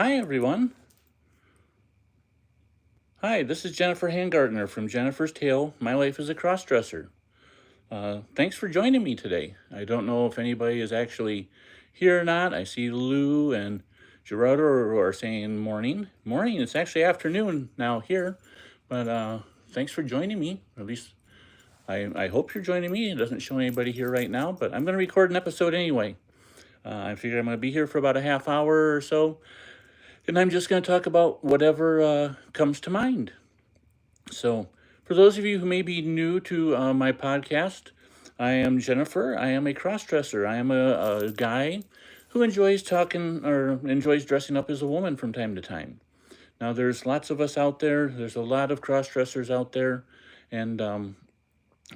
Hi, everyone. Hi, this is Jennifer Hangartner from Jennifer's Tale, My Life as a Crossdresser. Thanks for joining me today. I don't know if anybody is actually here or not. I see Lou and Gerardo are saying morning. Morning, it's actually afternoon now here, but thanks for joining me. At least I hope you're joining me. It doesn't show anybody here right now, but I'm going to record an episode anyway. I figure I'm going to be here for about a half hour or so, and I'm just going to talk about whatever comes to mind. So, for those of you who may be new to my podcast, I am Jennifer. I am a crossdresser. I am a guy who enjoys talking or enjoys dressing up as a woman from time to time. Now, there's lots of us out there. There's a lot of crossdressers out there, and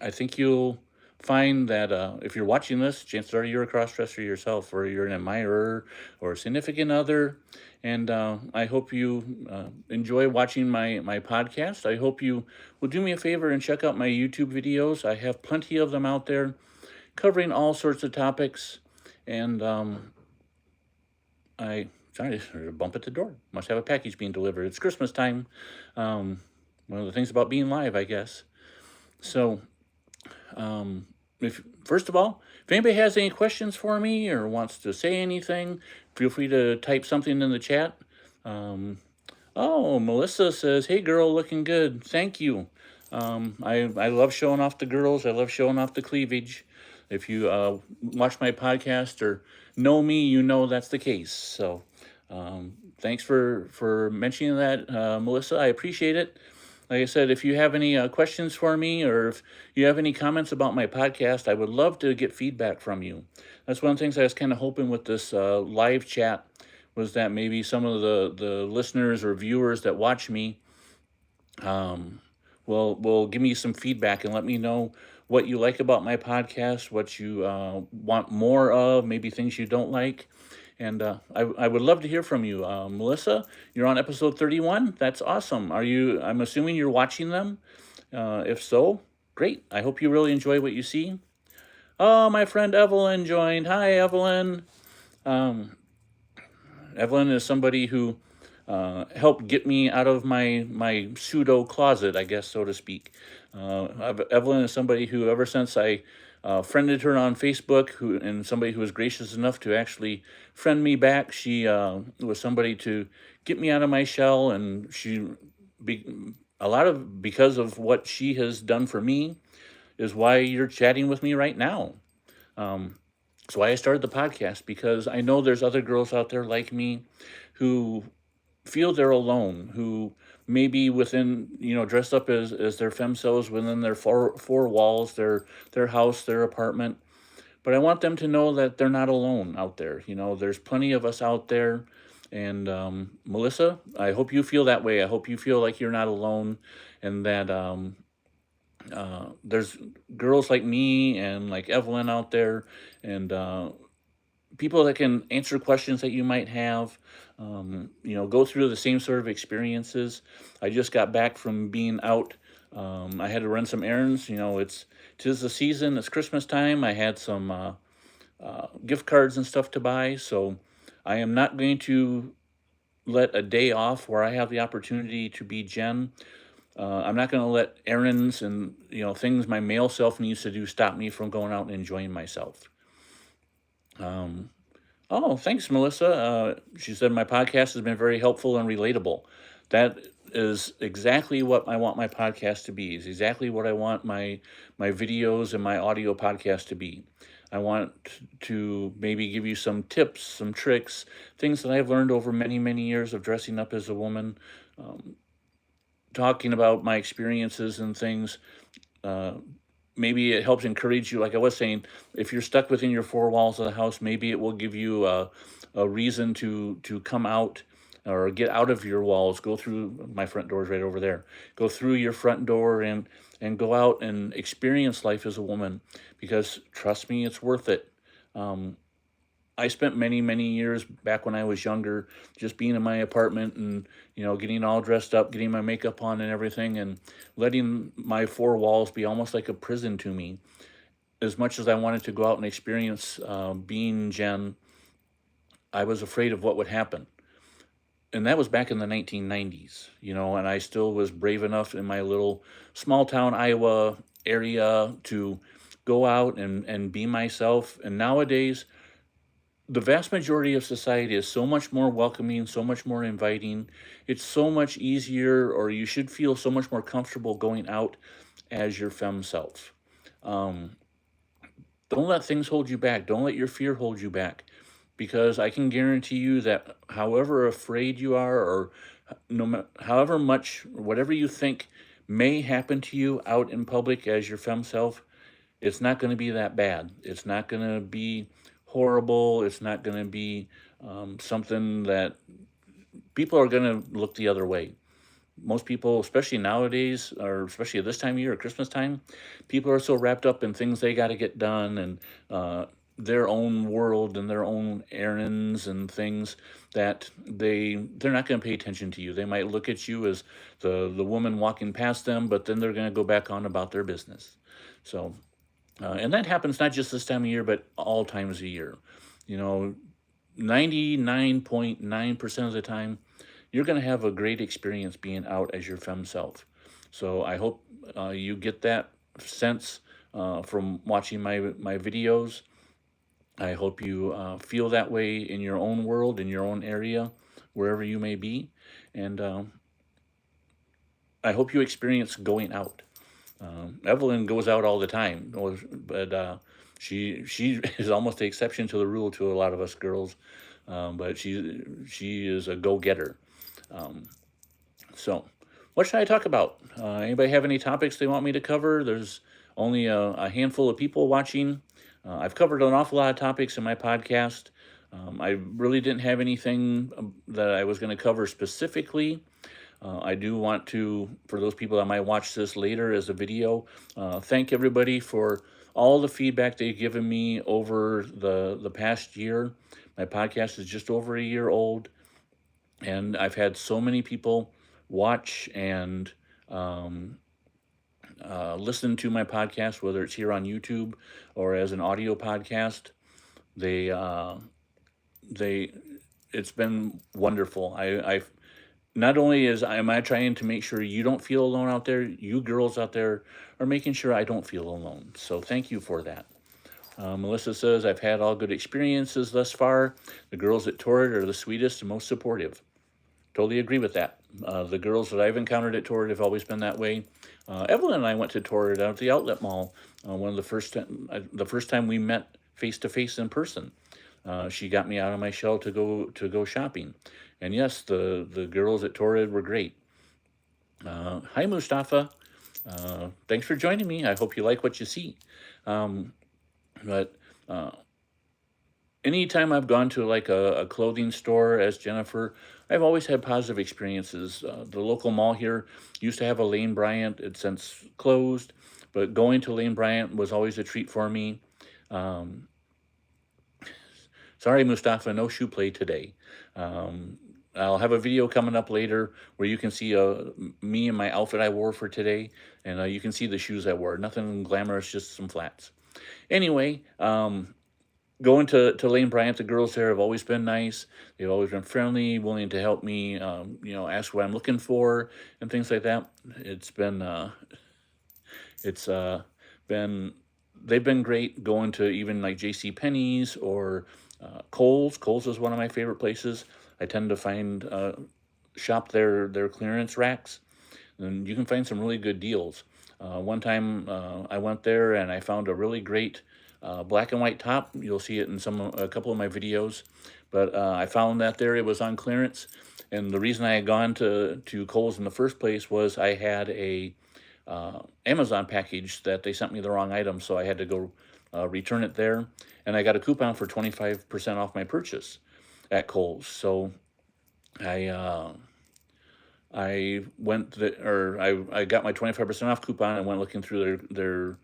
I think you'll find that if you're watching this, chances are you're a crossdresser yourself, or you're an admirer or a significant other. And I hope you enjoy watching my podcast. I hope you will do me a favor and check out my YouTube videos. I have plenty of them out there covering all sorts of topics. And sorry, there's a bump at the door. Must have a package being delivered. It's Christmas time. One of the things about being live, I guess. So, if first of all, if anybody has any questions for me or wants to say anything, feel free to type something in the chat. Oh, Melissa says, "Hey, girl, looking good. Thank you." I love showing off the girls. I love showing off the cleavage. If you watch my podcast or know me, you know that's the case. So, thanks for mentioning that, Melissa. I appreciate it. Like I said, if you have any questions for me or if you have any comments about my podcast, I would love to get feedback from you. That's one of the things I was kind of hoping with this live chat was that maybe some of the listeners or viewers that watch me will give me some feedback and let me know what you like about my podcast, what you want more of, maybe things you don't like. And I would love to hear from you. Melissa, you're on episode 31. That's awesome. I'm assuming you're watching them. If so, great. I hope you really enjoy what you see. Oh, my friend Evelyn joined. Hi, Evelyn. Evelyn is somebody who helped get me out of my pseudo closet, I guess, so to speak. Evelyn is somebody who, ever since I friended her on Facebook, and somebody who was gracious enough to actually friend me back, she was somebody to get me out of my shell, and because of what she has done for me, is why you're chatting with me right now. That's why I started the podcast, because I know there's other girls out there like me who feel they're alone, who maybe within, dressed up as their femselves within their four walls, their house, their apartment. But I want them to know that they're not alone out there. There's plenty of us out there. And Melissa, I hope you feel that way. I hope you feel like you're not alone, and that there's girls like me and like Evelyn out there, and people that can answer questions that you might have, go through the same sort of experiences. I just got back from being out. I had to run some errands. Tis the season. It's Christmas time. I had some gift cards and stuff to buy. So I am not going to let a day off where I have the opportunity to be Jen. I'm not going to let errands and things my male self needs to do stop me from going out and enjoying myself. Oh, thanks, Melissa. She said my podcast has been very helpful and relatable. That is exactly what I want my podcast to be. Is exactly what I want my videos and my audio podcast to be. I want to maybe give you some tips, some tricks, things that I've learned over many, many years of dressing up as a woman, talking about my experiences and things. Maybe it helps encourage you. Like I was saying, if you're stuck within your four walls of the house, maybe it will give you a reason to come out or get out of your walls. Go through, my front door is right over there. Go through your front door and go out and experience life as a woman, because trust me, it's worth it. I spent many, many years back when I was younger just being in my apartment and, getting all dressed up, getting my makeup on and everything, and letting my four walls be almost like a prison to me. As much as I wanted to go out and experience being Jen, I was afraid of what would happen. and that was back in the 1990s, and I still was brave enough in my little small town Iowa area to go out and be myself. And nowadays, the vast majority of society is so much more welcoming, so much more inviting. It's so much easier, or you should feel so much more comfortable going out as your femme self. Um, don't let things hold you back. Don't let your fear hold you back, because I can guarantee you that however afraid you are, or however much, whatever you think may happen to you out in public as your femme self, it's not going to be that bad. It's not going to be horrible. It's not going to be something that people are going to look the other way. Most people, especially nowadays, or especially at this time of year, Christmas time, people are so wrapped up in things they got to get done, and their own world and their own errands and things, that they're not going to pay attention to you. They might look at you as the woman walking past them, but then they're going to go back on about their business. So, and that happens not just this time of year, but all times of year. You know, 99.9% of the time, you're going to have a great experience being out as your femme self. So I hope you get that sense from watching my videos. I hope you feel that way in your own world, in your own area, wherever you may be. And I hope you experience going out. Evelyn goes out all the time, but she is almost the exception to the rule to a lot of us girls. But she is a go-getter. Um, so, what should I talk about? Anybody have any topics they want me to cover? There's only a handful of people watching. I've covered an awful lot of topics in my podcast. I really didn't have anything that I was going to cover specifically. I do want to, for those people that might watch this later as a video, thank everybody for all the feedback they've given me over the past year. My podcast is just over a year old, and I've had so many people watch and listen to my podcast, whether it's here on YouTube or as an audio podcast. They it's been wonderful. I not only am I trying to make sure you don't feel alone out there, you girls out there are making sure I don't feel alone. So thank you for that. Melissa says, I've had all good experiences thus far. The girls at Torrid are the sweetest and most supportive. Totally agree with that. The girls that I've encountered at Torrid have always been that way. Evelyn and I went to Torrid out at the outlet mall. One of the first time we met face to face in person. She got me out of my shell to go shopping. And yes, the girls at Torrid were great. Hi, Mustafa. Thanks for joining me. I hope you like what you see. But anytime I've gone to like a clothing store as Jennifer, I've always had positive experiences. The local mall here used to have a Lane Bryant. It's since closed, but going to Lane Bryant was always a treat for me. Sorry, Mustafa, no shoe play today. I'll have a video coming up later where you can see me and my outfit I wore for today, and you can see the shoes I wore. Nothing glamorous, just some flats. Anyway, going to Lane Bryant, the girls there have always been nice. They've always been friendly, willing to help me, ask what I'm looking for and things like that. They've been great going to even like J.C. Penney's or Kohl's. Kohl's is one of my favorite places. I tend to shop their clearance racks, and you can find some really good deals. One time I went there and I found a really great black and white top. You'll see it in a couple of my videos, but I found that there. It was on clearance, and the reason I had gone to Kohl's in the first place was I had a Amazon package that they sent me the wrong item, so I had to go return it there, and I got a coupon for 25% off my purchase at Kohl's. So I got my 25% off coupon and went looking through their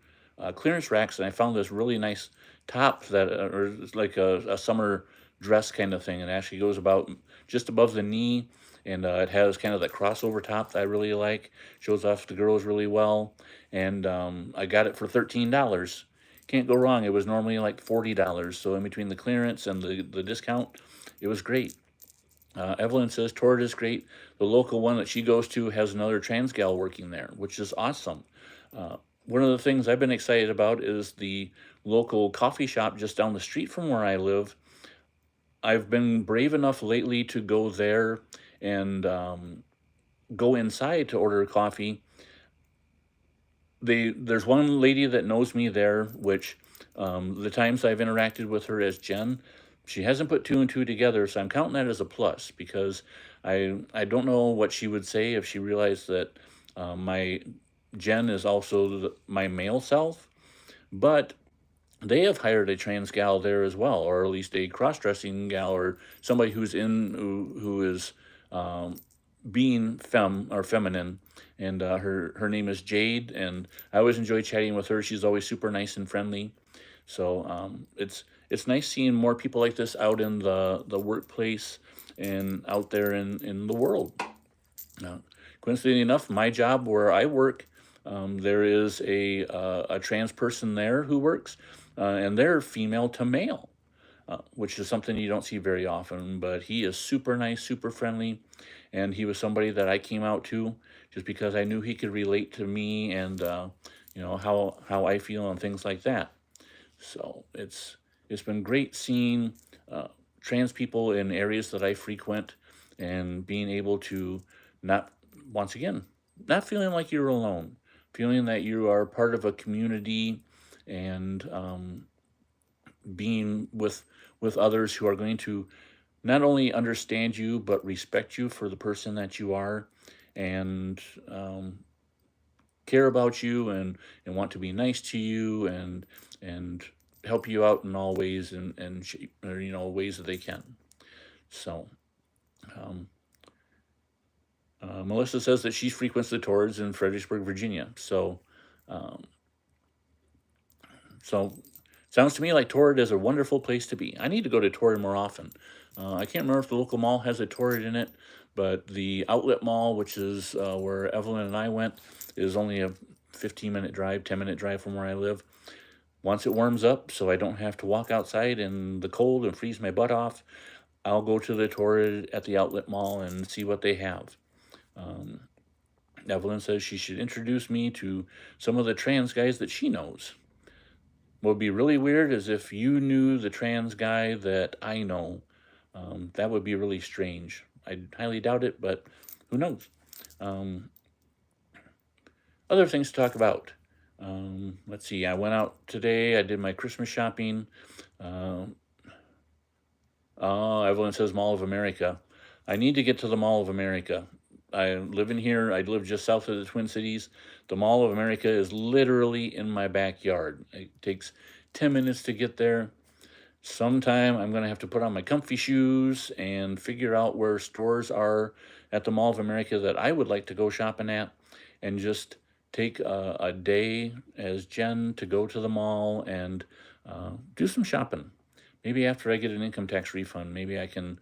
clearance racks, and I found this really nice top that, or it's like a summer dress kind of thing, and it actually goes about just above the knee, and it has kind of the crossover top that I really like. Shows off the girls really well, and I got it for $13. Can't go wrong. It was normally like $40, so in between the clearance and the discount, it was great. Evelyn says Torrid is great. The local one that she goes to has another trans gal working there, which is awesome. One of the things I've been excited about is the local coffee shop just down the street from where I live. I've been brave enough lately to go there and go inside to order coffee. There's one lady that knows me there, which the times I've interacted with her as Jen, she hasn't put two and two together, so I'm counting that as a plus because I don't know what she would say if she realized that my Jen is also my male self, but they have hired a trans gal there as well, or at least a cross-dressing gal, or somebody who is um, being feminine, and her name is Jade, and I always enjoy chatting with her. She's always super nice and friendly. So it's nice seeing more people like this out in the workplace and out there in the world. Uh, Coincidentally enough, my job where I work, there is a trans person there who works, and they're female to male, which is something you don't see very often. But he is super nice, super friendly, and he was somebody that I came out to just because I knew he could relate to me and how I feel and things like that. So it's been great seeing trans people in areas that I frequent and being able to not once again not feeling like you're alone, feeling that you are part of a community and being with others who are going to not only understand you but respect you for the person that you are and care about you and want to be nice to you and help you out in all ways and ways that they can. So um, Melissa says that she frequents the Torrids in Fredericksburg, Virginia. Um, so sounds to me like Torrid is a wonderful place to be. I need to go to Torrid more often. I can't remember if the local mall has a Torrid in it, but the outlet mall, which is where Evelyn and I went, is only a 15-minute drive, 10-minute drive from where I live. Once it warms up, so I don't have to walk outside in the cold and freeze my butt off, I'll go to the Torrid at the outlet mall and see what they have. Um, Evelyn says she should introduce me to some of the trans guys that she knows. What would be really weird is if you knew the trans guy that I know. That would be really strange. I highly doubt it, but who knows? Um, Other things to talk about. Let's see. I went out today. I did my Christmas shopping. Uh, Evelyn says Mall of America. I need to get to the Mall of America. I live in here. I live just south of the Twin Cities. The Mall of America is literally in my backyard. It takes 10 minutes to get there. Sometime I'm going to have to put on my comfy shoes and figure out where stores are at the Mall of America that I would like to go shopping at and just take a day as Jen to go to the mall and do some shopping. Maybe after I get an income tax refund, maybe I can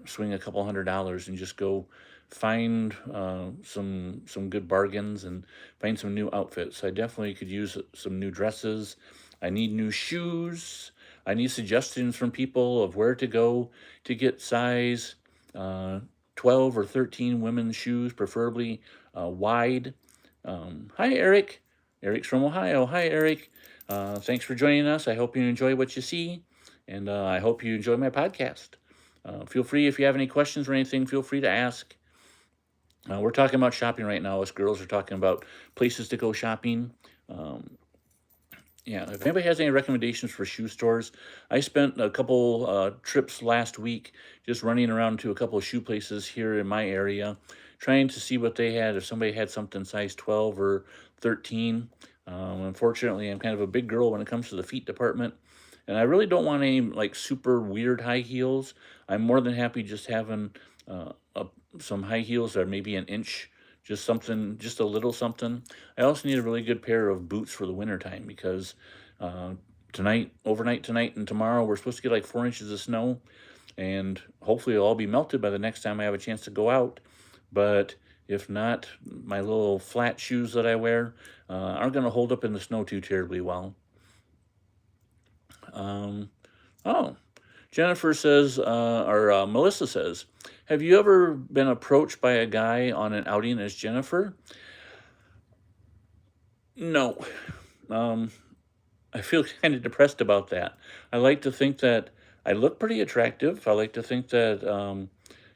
swing a couple $100s and just go find some good bargains and find some new outfits. I definitely could use some new dresses. I need new shoes. I need suggestions from people of where to go to get size 12 or 13 women's shoes, preferably wide. Hi, Eric. Eric's from Ohio. Hi, Eric. Thanks for joining us. I hope you enjoy what you see, and I hope you enjoy my podcast. Feel free, if you have any questions or anything, feel free to ask. We're talking about shopping right now. Us girls are talking about places to go shopping. Yeah, if anybody has any recommendations for shoe stores, I spent a couple trips last week just running around to a couple of shoe places here in my area, trying to see what they had, if somebody had something size 12 or 13. Unfortunately, I'm kind of a big girl when it comes to the feet department, and I really don't want any like super weird high heels. I'm more than happy just having some high heels that are maybe an inch, just something, just a little something. I also need a really good pair of boots for the wintertime because overnight tonight and tomorrow, we're supposed to get like 4 inches of snow, and hopefully it'll all be melted by the next time I have a chance to go out. But if not, my little flat shoes that I wear aren't going to hold up in the snow too terribly well. Um, oh, Jennifer says, Melissa says, have you ever been approached by a guy on an outing as Jennifer? No. Um, I feel kind of depressed about that. I like to think that I look pretty attractive. I like to think that,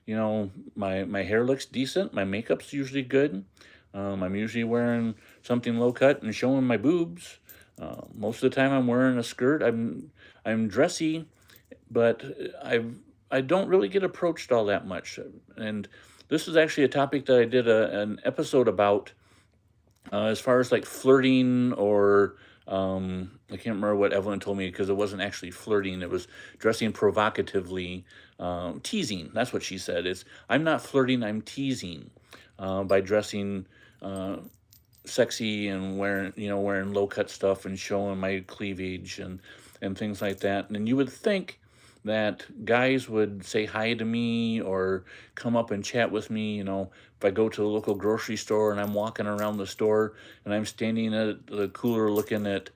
my hair looks decent. My makeup's usually good. I'm usually wearing something low cut and showing my boobs. Most of the time, I'm wearing a skirt. I'm dressy, but I don't really get approached all that much. And this is actually a topic that I did an episode about, as far as like flirting or I can't remember what Evelyn told me because it wasn't actually flirting. It was dressing provocatively, teasing. That's what she said. It's I'm not flirting. I'm teasing by dressing sexy and wearing low cut stuff and showing my cleavage and things like that. And you would think that guys would say hi to me or come up and chat with me. If I go to the local grocery store and I'm walking around the store and I'm standing at the cooler looking at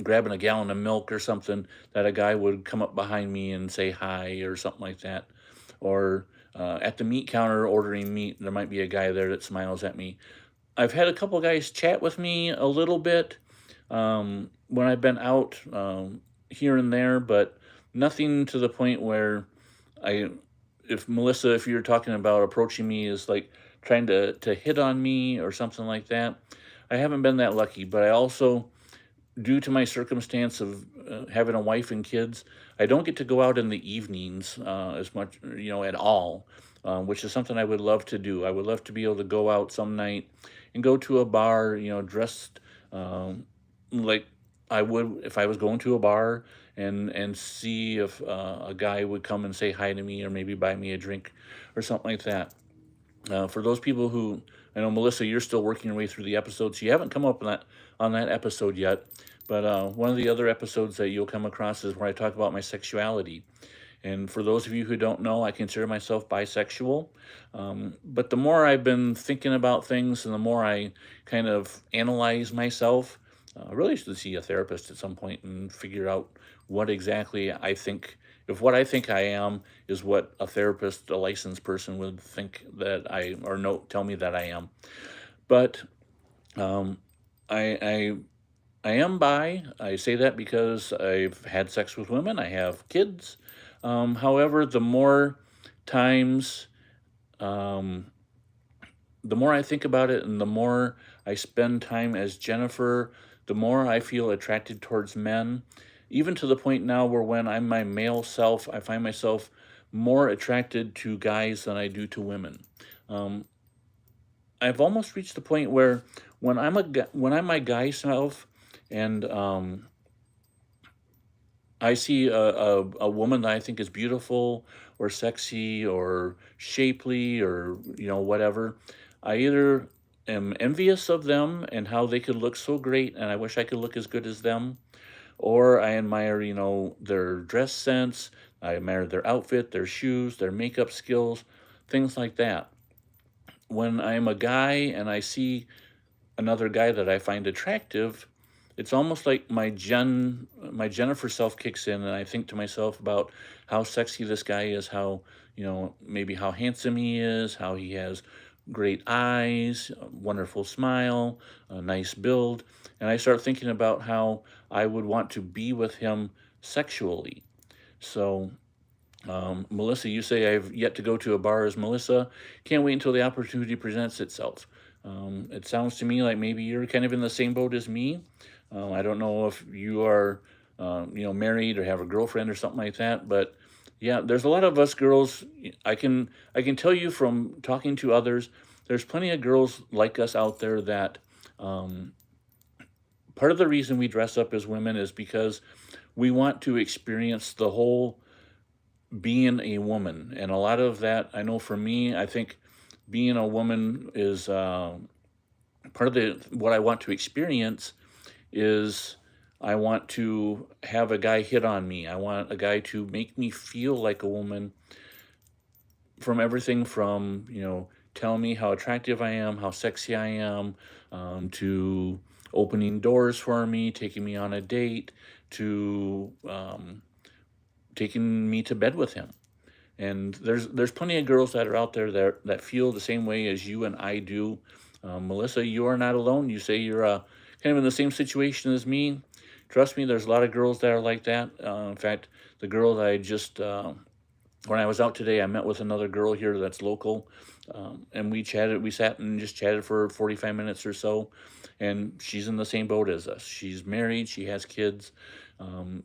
grabbing a gallon of milk or something, that a guy would come up behind me and say hi or something like that. Or at the meat counter ordering meat, there might be a guy there that smiles at me. I've had a couple guys chat with me a little bit when I've been out here and there, but nothing to the point where I, if Melissa, if you're talking about approaching me as like trying to hit on me or something like that, I haven't been that lucky. But I also, due to my circumstance of having a wife and kids, I don't get to go out in the evenings as much, at all, which is something I would love to do. I would love to be able to go out some night and go to a bar, dressed like I would if I was going to a bar and see if a guy would come and say hi to me or maybe buy me a drink or something like that. For those people who I know, Melissa, you're still working your way through the episodes. You haven't come up on that episode yet, but one of the other episodes that you'll come across is where I talk about my sexuality. And for those of you who don't know, I consider myself bisexual. But the more I've been thinking about things and the more I kind of analyze myself, I really should see a therapist at some point and figure out what exactly I think. If what I think I am is what a therapist, a licensed person would think that I, or no, tell me that I am. But um, I, I I am bi. I say that because I've had sex with women. I have kids. However, times, um, the more I think about it and the more I spend time as Jennifer, the more I feel attracted towards men, even to the point now where when I'm my male self, I find myself more attracted to guys than I do to women. Um, I've almost reached the point where when I'm my guy self and I see a woman that I think is beautiful or sexy or shapely or whatever, I either am envious of them and how they could look so great and I wish I could look as good as them, or I admire, their dress sense, I admire their outfit, their shoes, their makeup skills, things like that. When I'm a guy and I see another guy that I find attractive, it's almost like my Jennifer self kicks in, and I think to myself about how sexy this guy is, how maybe how handsome he is, how he has great eyes, a wonderful smile, a nice build, and I start thinking about how I would want to be with him sexually. So Melissa, you say I've yet to go to a bar as Melissa. Can't wait until the opportunity presents itself. It sounds to me like maybe you're kind of in the same boat as me. I don't know if you are, married or have a girlfriend or something like that, but yeah, there's a lot of us girls. I can tell you from talking to others, there's plenty of girls like us out there that um, part of the reason we dress up as women is because we want to experience the whole being a woman. And a lot of that, I know for me, I think being a woman is part of what I want to experience is I want to have a guy hit on me. I want a guy to make me feel like a woman from everything from, tell me how attractive I am, how sexy I am, to opening doors for me, taking me on a date, to taking me to bed with him. And there's plenty of girls that are out there that feel the same way as you and I do. Melissa, you are not alone. You say you're kind of in the same situation as me. Trust me, there's a lot of girls that are like that. In fact, the girl that I just when I was out today, I met with another girl here that's local, and we chatted. We sat and just chatted for 45 minutes or so, and she's in the same boat as us. She's married. She has kids.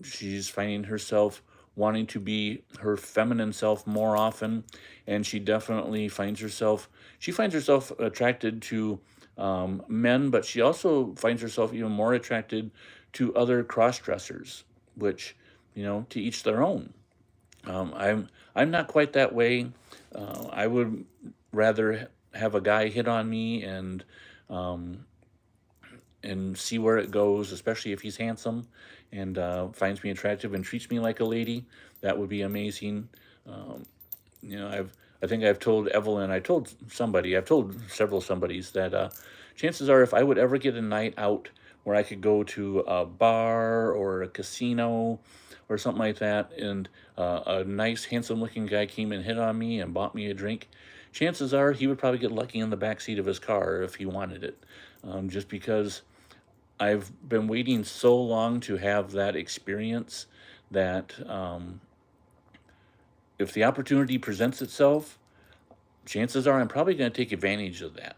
She's finding herself wanting to be her feminine self more often, and she definitely finds herself. She finds herself attracted to men, but she also finds herself even more attracted to other cross dressers, which, to each their own. I'm not quite that way. I would rather have a guy hit on me um, and see where it goes, especially if he's handsome and finds me attractive and treats me like a lady. That would be amazing. Um, I think I've told Evelyn, I've told several somebodies that chances are if I would ever get a night out where I could go to a bar or a casino or something like that, and a nice, handsome-looking guy came and hit on me and bought me a drink, chances are he would probably get lucky in the back seat of his car if he wanted it, just because I've been waiting so long to have that experience that if the opportunity presents itself, chances are I'm probably going to take advantage of that.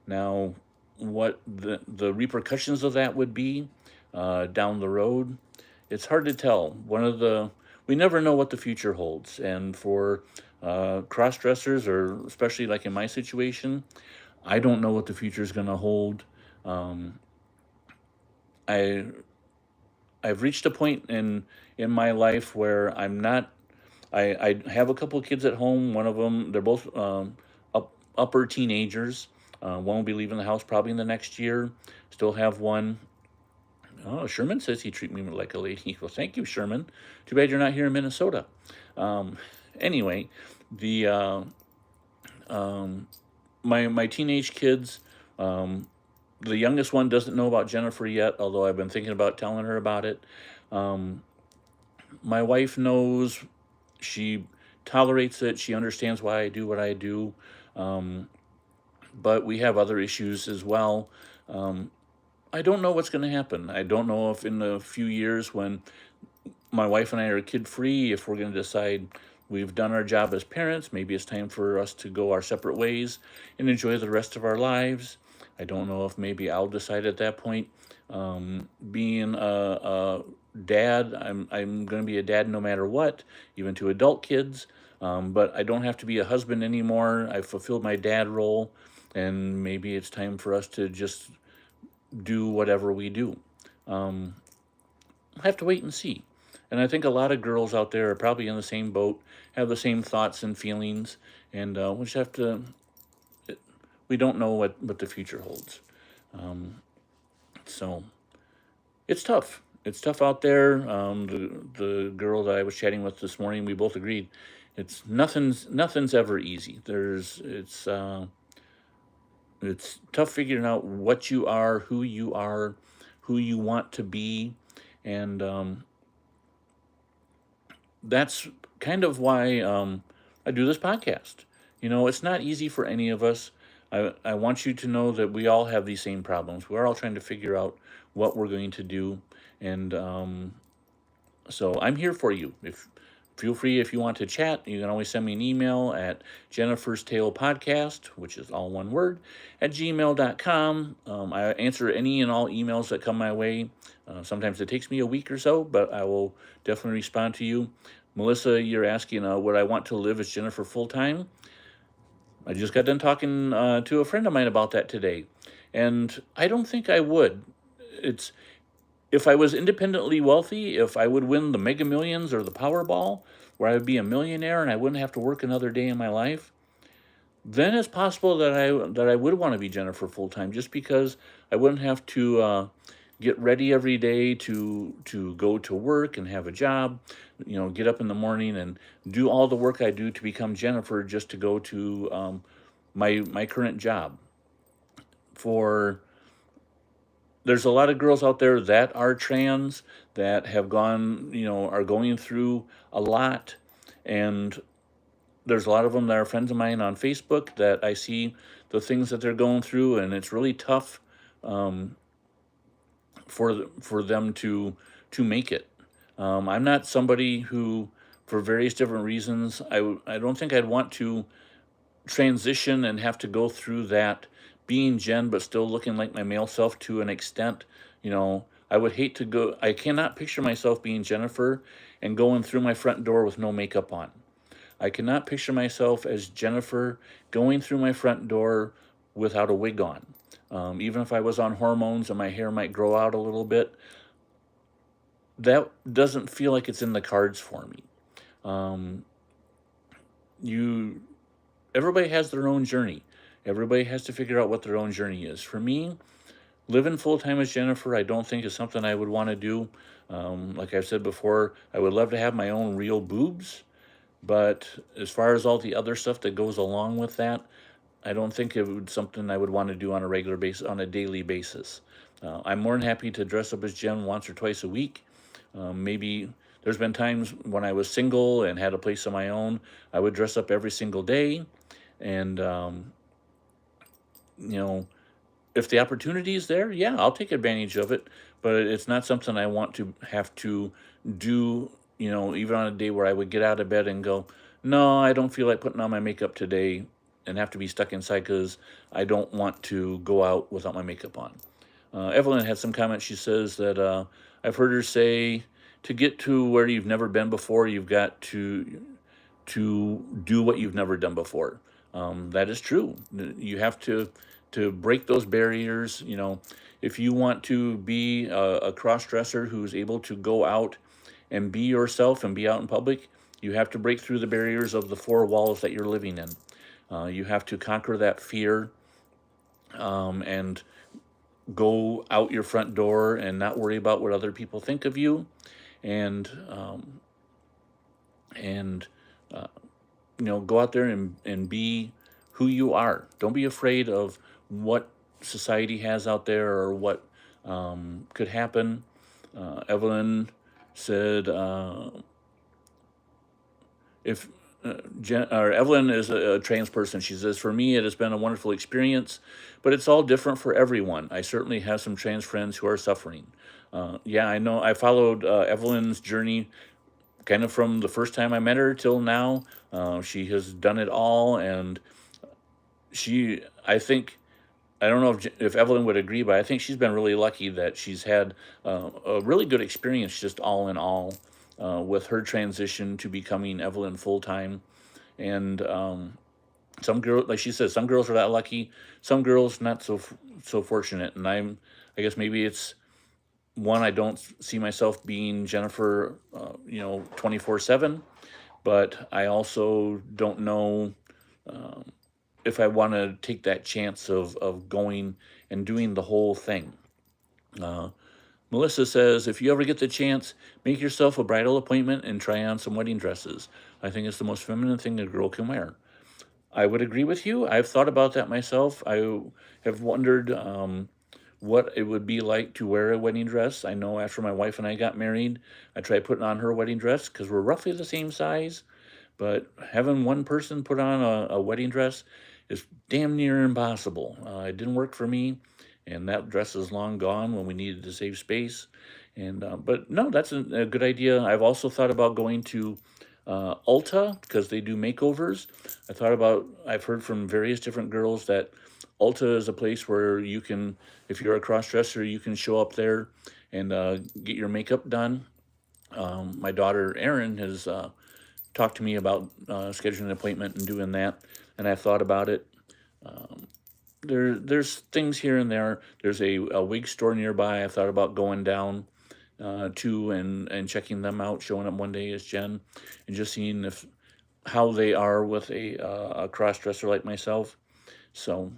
Now, what the repercussions of that would be down the road, it's hard to tell. We never know what the future holds, and for cross dressers, or especially like in my situation, I don't know what the future is going to hold. Um, I I've reached a point in my life where I'm not. I have a couple of kids at home. One of them, they're both upper teenagers. One will be leaving the house probably in the next year. Still have one. Oh, Sherman says he treat me like a lady. Well, thank you, Sherman. Too bad you're not here in Minnesota. Um, anyway, the um, my teenage kids. The youngest one doesn't know about Jennifer yet, although I've been thinking about telling her about it. Um, my wife knows. She tolerates it. She understands why I do what I do. Um, but we have other issues as well. Um, I don't know what's going to happen. I don't know if in a few years, when my wife and I are kid free, if we're going to decide we've done our job as parents, maybe it's time for us to go our separate ways and enjoy the rest of our lives. I don't know if maybe I'll decide at that point. Being a dad, I'm going to be a dad no matter what, even to adult kids. But I don't have to be a husband anymore. I've fulfilled my dad role, and maybe it's time for us to just do whatever we do. Um, I have to wait and see. And I think a lot of girls out there are probably in the same boat, have the same thoughts and feelings, and we just have to. We don't know what the future holds. Um, so it's tough. It's tough out there. The girl that I was chatting with this morning, we both agreed, nothing's ever easy. It's tough figuring out what you are, who you want to be, and that's kind of why I do this podcast. It's not easy for any of us. I want you to know that we all have these same problems. We're all trying to figure out what we're going to do, and so I'm here for you. Feel free, if you want to chat, you can always send me an email at Jennifer's Tale Podcast, which is all one word, at gmail.com. I answer any and all emails that come my way. Sometimes it takes me a week or so, but I will definitely respond to you. Melissa, you're asking, would I want to live as Jennifer full time? I just got done talking to a friend of mine about that today, and I don't think I would. It's If I was independently wealthy, if I would win the Mega Millions or the Powerball, where I would be a millionaire and I wouldn't have to work another day in my life, then it's possible that I would want to be Jennifer full time, just because I wouldn't have to get ready every day to go to work and have a job. Get up in the morning and do all the work I do to become Jennifer just to go to my current job. For there's a lot of girls out there that are trans that have gone, are going through a lot. And there's a lot of them that are friends of mine on Facebook that I see the things that they're going through, and it's really tough for them to make it. I'm not somebody who, for various different reasons, I don't think I'd want to transition and have to go through that being Jen, but still looking like my male self to an extent. I would hate to go, I cannot picture myself being Jennifer and going through my front door with no makeup on. I cannot picture myself as Jennifer going through my front door without a wig on. Even if I was on hormones and my hair might grow out a little bit, that doesn't feel like it's in the cards for me. Um, you Everybody has their own journey. Everybody has to figure out what their own journey is. For me, living full time as Jennifer, I don't think is something I would want to do. Like I've said before, I would love to have my own real boobs, but as far as all the other stuff that goes along with that, I don't think it would something I would want to do on a regular basis, on a daily basis. I'm more than happy to dress up as Jen once or twice a week. Maybe there's been times when I was single and had a place of my own, I would dress up every single day. And, you know, if the opportunity is there, yeah, I'll take advantage of it. But it's not something I want to have to do, even on a day where I would get out of bed and go, no, I don't feel like putting on my makeup today, and have to be stuck inside because I don't want to go out without my makeup on. Evelyn had some comments. She says that I've heard her say to get to where you've never been before, you've got to do what you've never done before. That is true. You have to break those barriers. If you want to be a cross dresser who's able to go out and be yourself and be out in public, you have to break through the barriers of the four walls that you're living in. You have to conquer that fear, and go out your front door and not worry about what other people think of you, and and go out there and be who you are. Don't be afraid of what society has out there or what could happen. Evelyn said, if or Evelyn is a trans person. She says, for me, it has been a wonderful experience, but it's all different for everyone. I certainly have some trans friends who are suffering. Yeah, I know. I followed Evelyn's journey kind of from the first time I met her till now. She has done it all, and I think, I don't know if Evelyn would agree, but I think she's been really lucky that she's had a really good experience, just all in all, with her transition to becoming Evelyn full time. And some girls, like she says, some girls are that lucky, some girls not so fortunate. And I guess maybe it's one, I don't see myself being Jennifer, 24/7, but I also don't know if I want to take that chance of going and doing the whole thing. Uh, Melissa says, if you ever get the chance, make yourself a bridal appointment and try on some wedding dresses. I think it's the most feminine thing a girl can wear. I would agree with you. I've thought about that myself. I have wondered what it would be like to wear a wedding dress. I know after my wife and I got married, I tried putting on her wedding dress because we're roughly the same size. But having one person put on a wedding dress is damn near impossible. It didn't work for me, and that dress is long gone when we needed to save space. And but no, that's a good idea. I've also thought about going to Ulta because they do makeovers. I've heard from various different girls that Ulta is a place where you can, if you're a cross dresser, you can show up there and get your makeup done. My daughter Erin has talked to me about scheduling an appointment and doing that, and I thought about it. There's things here and there. There's a wig store nearby. I thought about going down to and checking them out, showing up one day as Jen, and just seeing how they are with a cross dresser like myself. So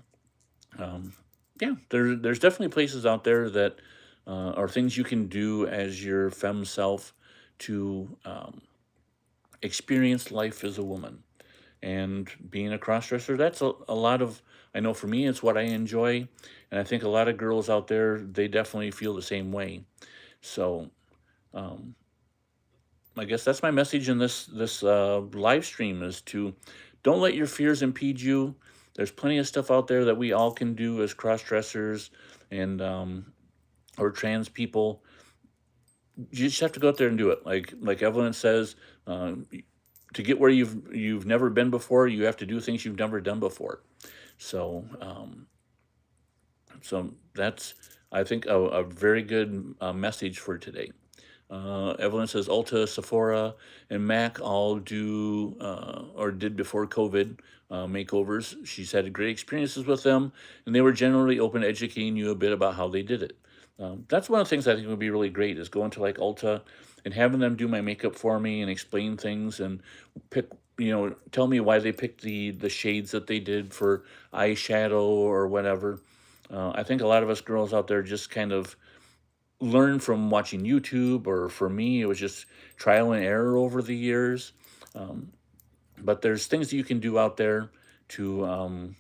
yeah, there's definitely places out there that are things you can do as your femme self to experience life as a woman. And being a crossdresser, that's a lot of, I know for me, it's what I enjoy. And I think a lot of girls out there, they definitely feel the same way. So um, I guess that's my message in this live stream is to don't let your fears impede you. There's plenty of stuff out there that we all can do as cross dressers and or trans people. You just have to go out there and do it. Like Evelyn says, to get where you've never been before, you have to do things you've never done before. So so that's, I think, a very good message for today. Evelyn says Ulta, Sephora, and Mac all do or did before COVID makeovers. She's had great experiences with them, and they were generally open to educating you a bit about how they did it. That's one of the things I think would be really great is going to like Ulta and having them do my makeup for me and explain things and pick, tell me why they picked the shades that they did for eyeshadow or whatever. I think a lot of us girls out there just kind of learn from watching YouTube, or for me, it was just trial and error over the years. Um, but there's things that you can do out there to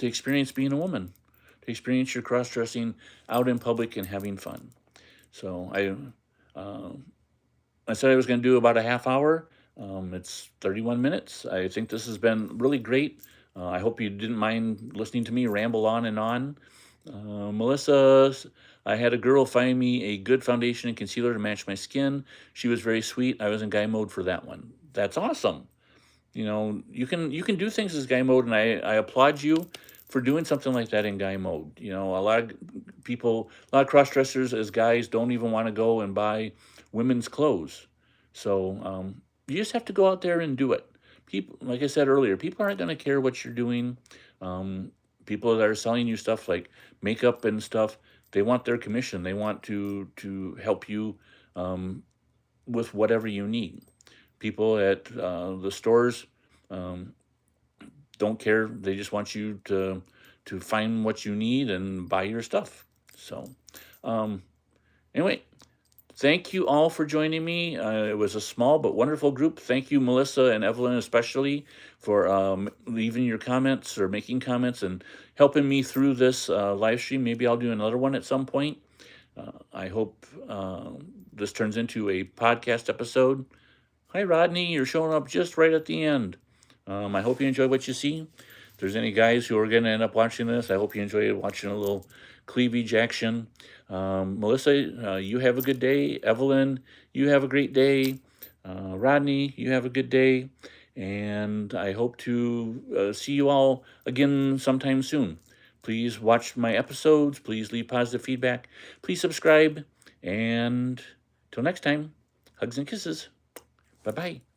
experience being a woman, to experience your cross dressing out in public and having fun. So uh, I said I was going to do about a half hour. It's 31 minutes. I think this has been really great. I hope you didn't mind listening to me ramble on and on. Melissa, I had a girl find me a good foundation and concealer to match my skin. She was very sweet. I was in guy mode for that one. That's awesome. You can do things as guy mode, and I applaud you for doing something like that in guy mode. A lot of people, a lot of cross dressers as guys don't even want to go and buy women's clothes. So you just have to go out there and do it. People, like I said earlier, people aren't going to care what you're doing. Um, People that are selling you stuff like makeup and stuff, they want their commission. They want to help you um, with whatever you need. People at the stores um, don't care. They just want you to find what you need and buy your stuff. So um, anyway, thank you all for joining me. It was a small but wonderful group. Thank you, Melissa and Evelyn, especially for leaving your comments or making comments and helping me through this live stream. Maybe I'll do another one at some point. I hope this turns into a podcast episode. Hi, Rodney. You're showing up just right at the end. I hope you enjoy what you see. If there's any guys who are going to end up watching this, I hope you enjoy watching a little cleavage action. Melissa, you have a good day. Evelyn, you have a great day. Rodney, you have a good day. And I hope to see you all again sometime soon. Please watch my episodes. Please leave positive feedback. Please subscribe. And till next time, hugs and kisses. Bye-bye.